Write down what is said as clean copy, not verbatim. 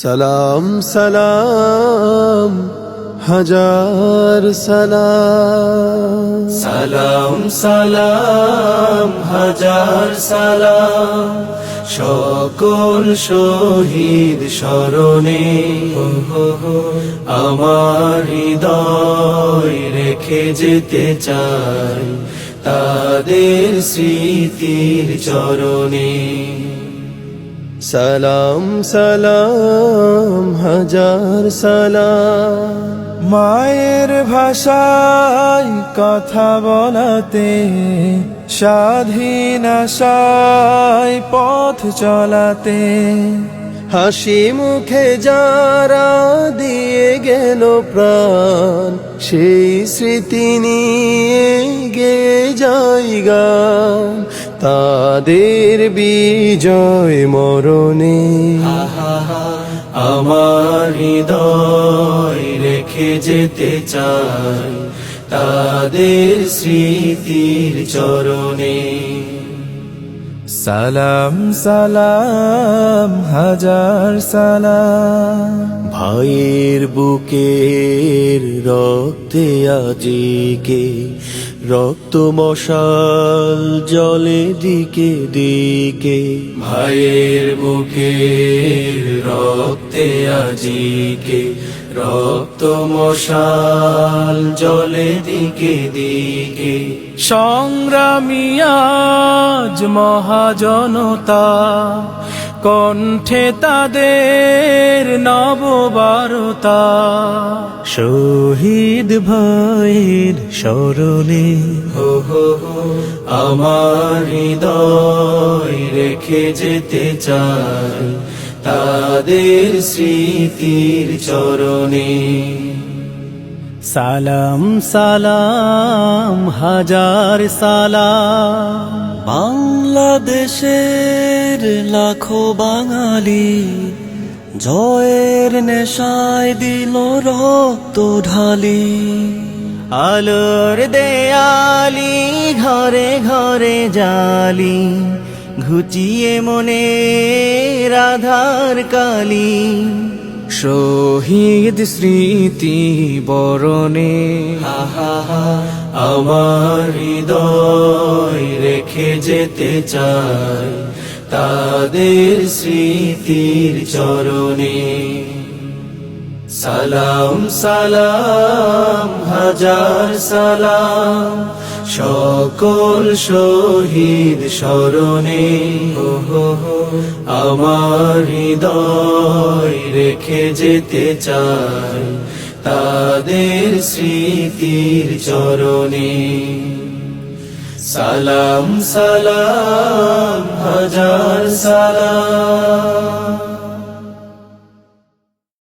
সালাম সালাম হাজার সালাম, সালাম সালাম হাজার সালাম সকল শহীদ স্মরণে আমার হৃদয় রেখে যেতে চাই তাদের স্মৃতির চরণে। সালাম সালাম হাজার সালাম। মায়ের ভাষায় কথা বলাতে, স্বাধীন আশায় পথ চলাতে, হাসি মুখে যারা দিয়ে গেল প্রাণ, সেই স্মৃতি নিয়ে গে যাই গান তাদের বিজয় মরণে। আমার হৃদয় রেখে যেতে চাই তাদের স্মৃতির চরণে। সালাম সালাম হাজার সালাম। ভাইয়ের বুকের রক্তে আজিকে রক্ত মশাল জলে দিকে দিকে, ভাইয়ের বুকের রক্তে আজিকে রক্ত মশাল জলে দিকে দিকে। সংগ্রামী আজ মহাজনতা, কণ্ঠে তাদের নববারতা, শহীদ ভাইয়ের স্মরণে আমার হৃদয় রেখে যেতে চাই তাদের স্মৃতির চরণে। সালাম সালাম হাজার সালাম। বাংলাদেশের লাখো বাঙালি জয়ের নেশায় দিল রক্ত ঢালি, আলোর দেয়ালি ঘরে ঘরে জালি, ঘুচিয়ে মনে রাধার কালি, শহীদ স্মৃতি বরণে। আমার হৃদয় রেখে যেতে চাই তাদের স্মৃতির চরণে। সালাম সালাম হাজার সালাম সকল শহীদ স্মরণে আমার হৃদয় রেখে যেতে চাই তাদের স্মৃতির চরণে। সালাম সালাম হাজার সালাম।